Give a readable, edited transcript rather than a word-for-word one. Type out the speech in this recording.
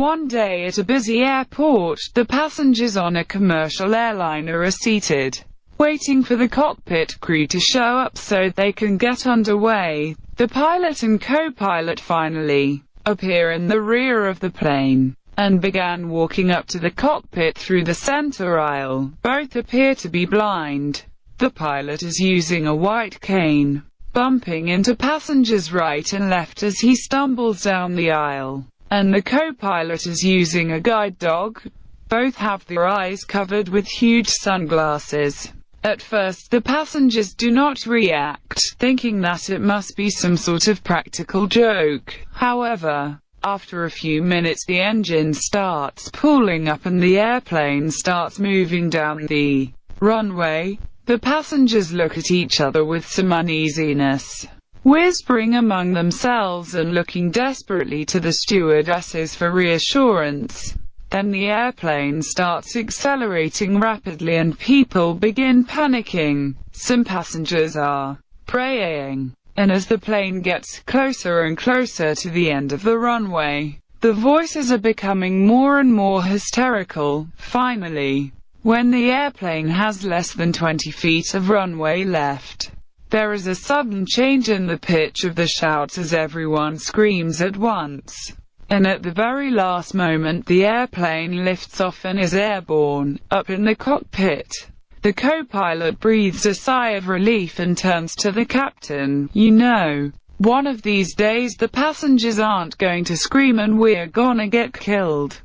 One day at a busy airport, the passengers on a commercial airliner are seated, waiting for the cockpit crew to show up so they can get underway. The pilot and co-pilot finally appear in the rear of the plane, and began walking up to the cockpit through the center aisle. Both appear to be blind. The pilot is using a white cane, bumping into passengers right and left as he stumbles down the aisle, and the co-pilot is using a guide dog. Both have their eyes covered with huge sunglasses. At first the passengers do not react, thinking that it must be some sort of practical joke. However, after a few minutes the engine starts pulling up and the airplane starts moving down the runway. The passengers look at each other with some uneasiness, whispering among themselves and looking desperately to the stewardesses for reassurance. Then the airplane starts accelerating rapidly and people begin panicking. Some passengers are praying, and as the plane gets closer and closer to the end of the runway, the voices are becoming more and more hysterical. Finally, when the airplane has less than 20 feet of runway left, there is a sudden change in the pitch of the shouts as everyone screams at once. And at the very last moment the airplane lifts off and is airborne. Up in the cockpit, the co-pilot breathes a sigh of relief and turns to the captain. "You know, one of these days the passengers aren't going to scream and we're gonna get killed."